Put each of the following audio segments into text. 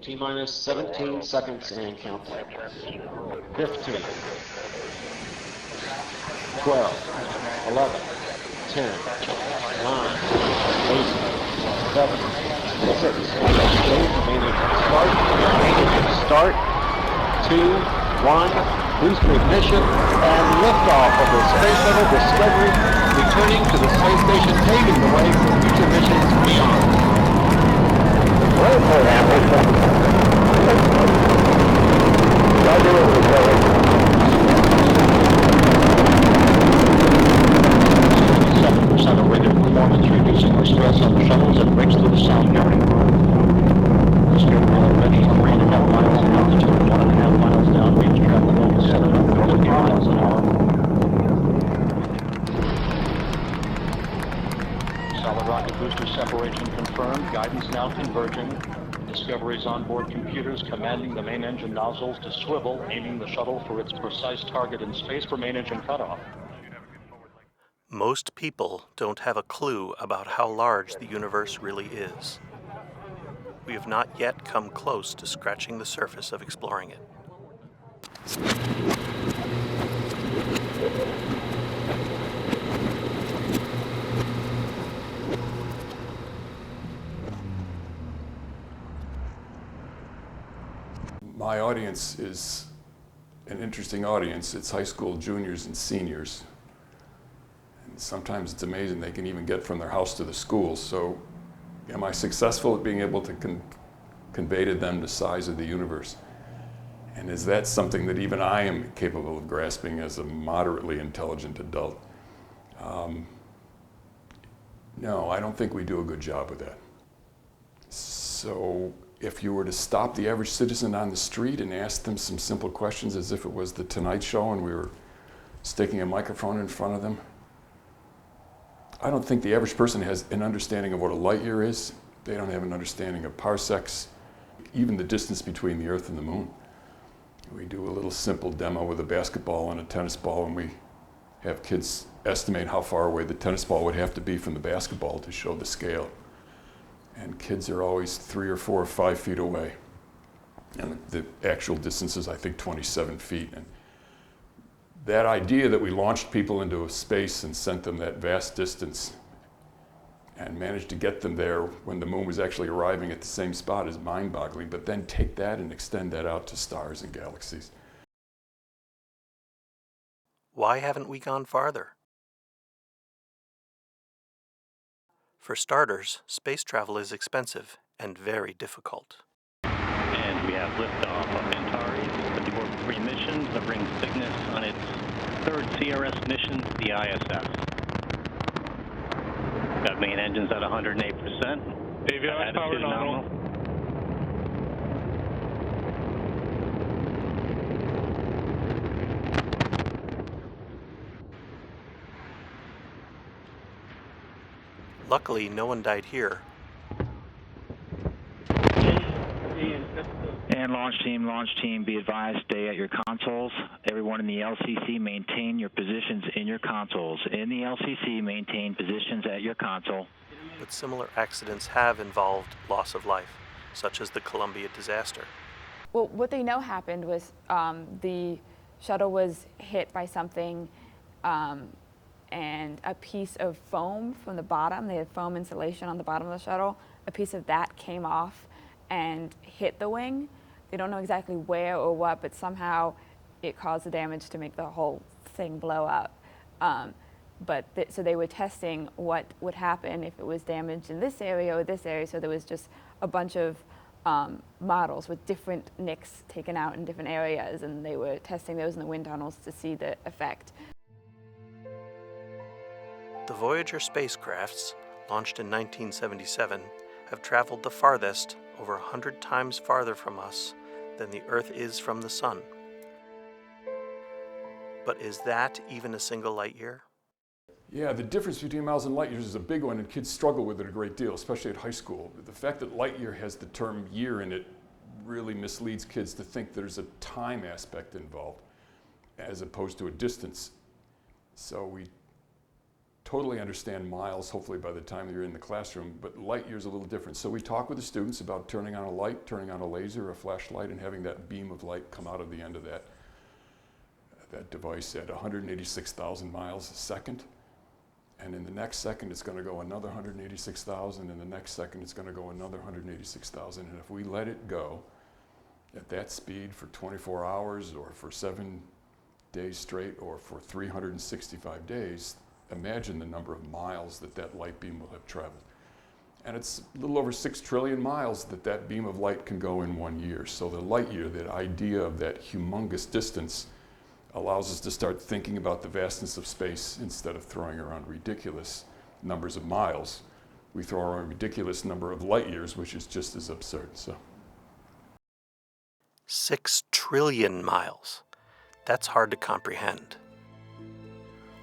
T-minus 17 seconds and counting. 15, 12, 11, 10, 9, 8, 7, 6, 5, main engine start, 2, 1, booster ignition, and liftoff of the Space Shuttle Discovery, returning to the space station, paving the way for future missions beyond. Of rated performance, reducing the stress on the shuttles and breaks through the sound barrier. Discovery already 3.5 miles in altitude, 1.5 miles down, range travel over 750 miles an hour. Solid rocket booster separation confirmed, guidance now converging. Discovery's onboard computers commanding the main engine nozzles to swivel, aiming the shuttle for its precise target in space for main engine cutoff. Most people don't have a clue about how large the universe really is. We have not yet come close to scratching the surface of exploring it. My audience is an interesting audience. It's high school juniors and seniors. And sometimes it's amazing they can even get from their house to the school. So am I successful at being able to convey to them the size of the universe? And is that something that even I am capable of grasping as a moderately intelligent adult? No, I don't think we do a good job with that. So if you were to stop the average citizen on the street and ask them some simple questions as if it was the Tonight Show and we were sticking a microphone in front of them, I don't think the average person has an understanding of what a light year is. They don't have an understanding of parsecs, even the distance between the Earth and the Moon. We do a little simple demo with a basketball and a tennis ball, and we have kids estimate how far away the tennis ball would have to be from the basketball to show the scale. And kids are always 3 or 4 or 5 feet away. And the actual distance is, I think, 27 feet. And that idea that we launched people into space and sent them that vast distance and managed to get them there when the moon was actually arriving at the same spot is mind-boggling. But then take that and extend that out to stars and galaxies. Why haven't we gone farther? For starters, space travel is expensive and very difficult. And we have liftoff of Antares, the new Orbit 3 mission, delivering Cygnus on its third CRS mission to the ISS. Got main engines at 108%. Avionics power nominal. Luckily, no one died here. And launch team, be advised, stay at your consoles. Everyone in the LCC, maintain your positions in your consoles. In the LCC, maintain positions at your console. But similar accidents have involved loss of life, such as the Columbia disaster. Well, what they know happened was the shuttle was hit by something and a piece of foam from the bottom, they had foam insulation on the bottom of the shuttle, a piece of that came off and hit the wing. They don't know exactly where or what, but somehow it caused the damage to make the whole thing blow up. So they were testing what would happen if it was damaged in this area or this area, so there was just a bunch of models with different nicks taken out in different areas, and they were testing those in the wind tunnels to see the effect. The Voyager spacecrafts, launched in 1977, have traveled the farthest, over 100 times farther from us than the Earth is from the Sun. But is that even a single light year? Yeah, the difference between miles and light years is a big one, and kids struggle with it a great deal, especially at high school. The fact that light year has the term year in it really misleads kids to think there's a time aspect involved, as opposed to a distance. So we totally understand miles, hopefully by the time you're in the classroom, but light year's a little different. So we talk with the students about turning on a light, turning on a laser, a flashlight, and having that beam of light come out of the end of that device at 186,000 miles a second. And in the next second, it's going to go another 186,000. In the next second, it's going to go another 186,000. And if we let it go at that speed for 24 hours or for 7 days straight or for 365 days, imagine the number of miles that light beam will have traveled. And it's a little over 6 trillion miles that beam of light can go in 1 year. So the light year, that idea of that humongous distance, allows us to start thinking about the vastness of space instead of throwing around ridiculous numbers of miles. We throw around a ridiculous number of light years, which is just as absurd. So, 6 trillion miles. That's hard to comprehend.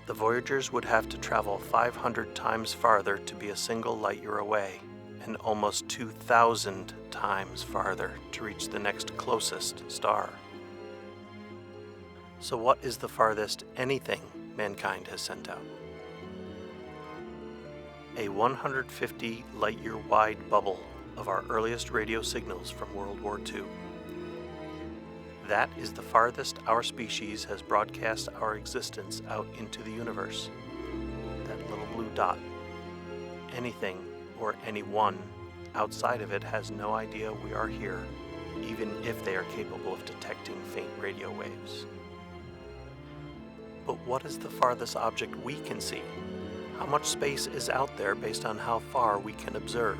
The Voyagers would have to travel 500 times farther to be a single light year away, and almost 2,000 times farther to reach the next closest star. So what is the farthest anything mankind has sent out? A 150 light-year wide bubble of our earliest radio signals from World War II. That is the farthest our species has broadcast our existence out into the universe. That little blue dot. Anything or anyone outside of it has no idea we are here, even if they are capable of detecting faint radio waves. But what is the farthest object we can see? How much space is out there based on how far we can observe?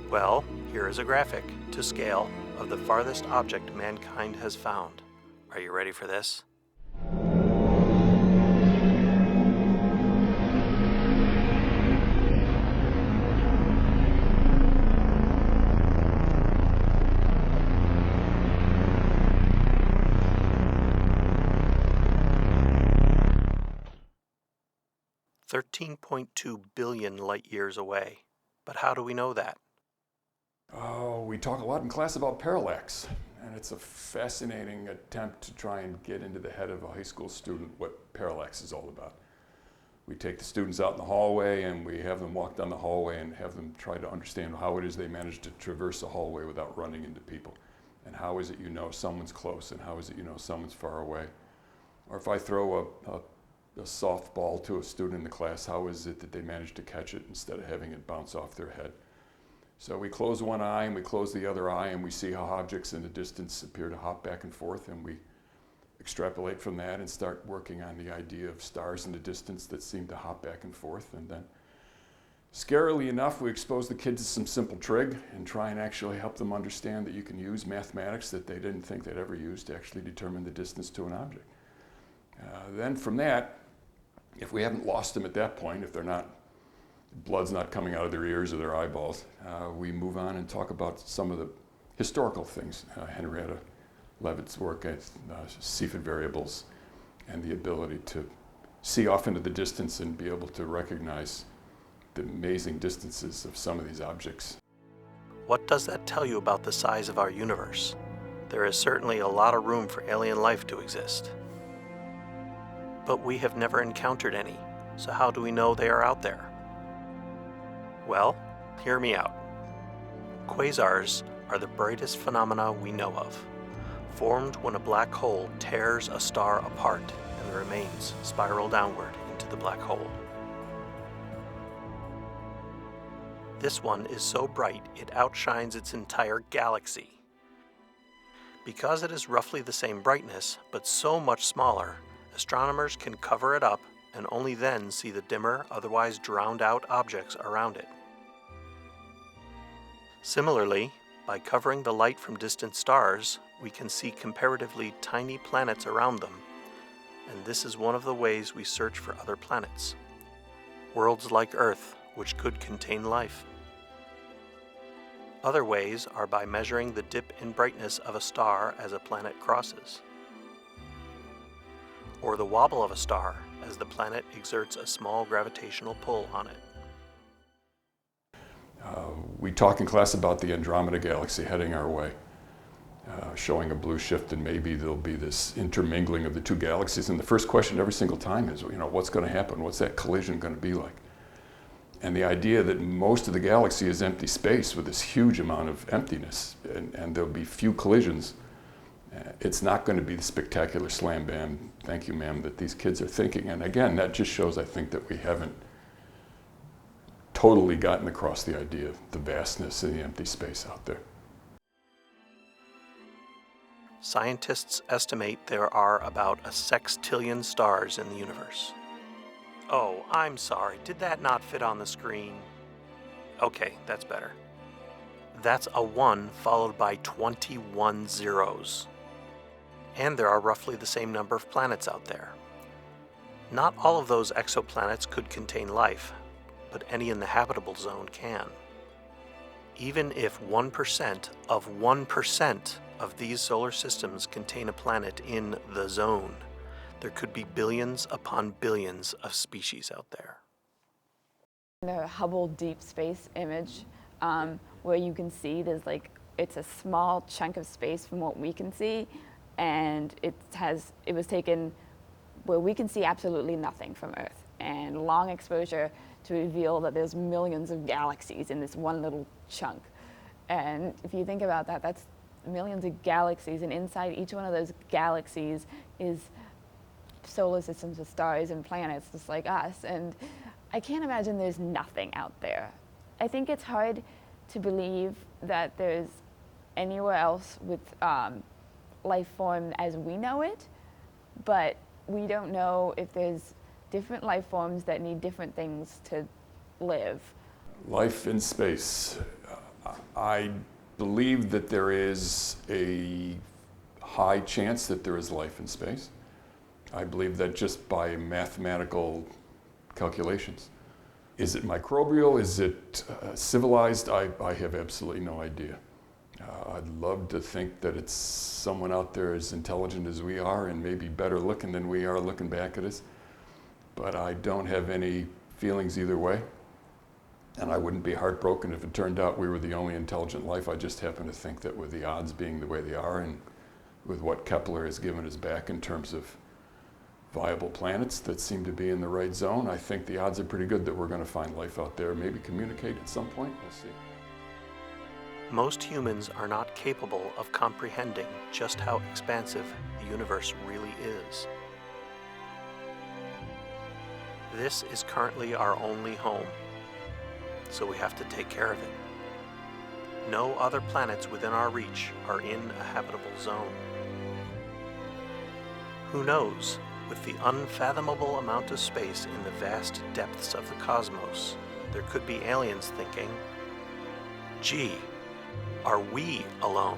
Well, here is a graphic to scale of the farthest object mankind has found. Are you ready for this? $13.2 billion light years away. But how do we know that? Oh, we talk a lot in class about parallax, and it's a fascinating attempt to try and get into the head of a high school student what parallax is all about. We take the students out in the hallway and we have them walk down the hallway and have them try to understand how it is they manage to traverse a hallway without running into people. And how is it you know someone's close, and how is it you know someone's far away? Or if I throw a softball to a student in the class, how is it that they manage to catch it instead of having it bounce off their head? So we close one eye and we close the other eye, and we see how objects in the distance appear to hop back and forth, and we extrapolate from that and start working on the idea of stars in the distance that seem to hop back and forth. And then, scarily enough, we expose the kids to some simple trig and try and actually help them understand that you can use mathematics that they didn't think they'd ever use to actually determine the distance to an object. Then from that, if we haven't lost them at that point, if they're not, blood's not coming out of their ears or their eyeballs, we move on and talk about some of the historical things. Henrietta Leavitt's work at Cepheid variables and the ability to see off into the distance and be able to recognize the amazing distances of some of these objects. What does that tell you about the size of our universe? There is certainly a lot of room for alien life to exist. But we have never encountered any, so how do we know they are out there? Well, hear me out. Quasars are the brightest phenomena we know of, formed when a black hole tears a star apart and the remains spiral downward into the black hole. This one is so bright it outshines its entire galaxy. Because it is roughly the same brightness, but so much smaller, astronomers can cover it up and only then see the dimmer, otherwise drowned out objects around it. Similarly, by covering the light from distant stars, we can see comparatively tiny planets around them, and this is one of the ways we search for other planets. Worlds like Earth, which could contain life. Other ways are by measuring the dip in brightness of a star as a planet crosses, or the wobble of a star as the planet exerts a small gravitational pull on it. We talk in class about the Andromeda galaxy heading our way. showing a blue shift, and maybe there'll be this intermingling of the two galaxies. And the first question every single time is, what's going to happen? What's that collision going to be like? And the idea that most of the galaxy is empty space with this huge amount of emptiness, and there'll be few collisions, it's not going to be the spectacular slam bam, thank you ma'am, that these kids are thinking. And again, that just shows, I think, that we haven't totally gotten across the idea of the vastness of the empty space out there. Scientists estimate there are about a sextillion stars in the universe. Oh, I'm sorry, did that not fit on the screen? Okay, that's better. That's a 1 followed by 21 zeros. And there are roughly the same number of planets out there. Not all of those exoplanets could contain life, but any in the habitable zone can. Even if 1% of 1% of these solar systems contain a planet in the zone, there could be billions upon billions of species out there. The Hubble Deep Space image, where you can see it's a small chunk of space from what we can see, and it was taken where we can see absolutely nothing from Earth, and long exposure to reveal that there's millions of galaxies in this one little chunk. And if you think about that, that's millions of galaxies, and inside each one of those galaxies is solar systems of stars and planets just like us. And I can't imagine there's nothing out there. I think it's hard to believe that there's anywhere else with life form as we know it, but we don't know if there's different life forms that need different things to live. Life in space. I believe that there is a high chance that there is life in space. I believe that just by mathematical calculations. Is it microbial? Is it civilized? I have absolutely no idea. I'd love to think that it's someone out there as intelligent as we are and maybe better looking than we are looking back at us. But I don't have any feelings either way. And I wouldn't be heartbroken if it turned out we were the only intelligent life. I just happen to think that with the odds being the way they are, and with what Kepler has given us back in terms of viable planets that seem to be in the right zone, I think the odds are pretty good that we're going to find life out there, maybe communicate at some point. We'll see. Most humans are not capable of comprehending just how expansive the universe really is. This is currently our only home, so we have to take care of it. No other planets within our reach are in a habitable zone. Who knows, with the unfathomable amount of space in the vast depths of the cosmos, there could be aliens thinking, gee, are we alone?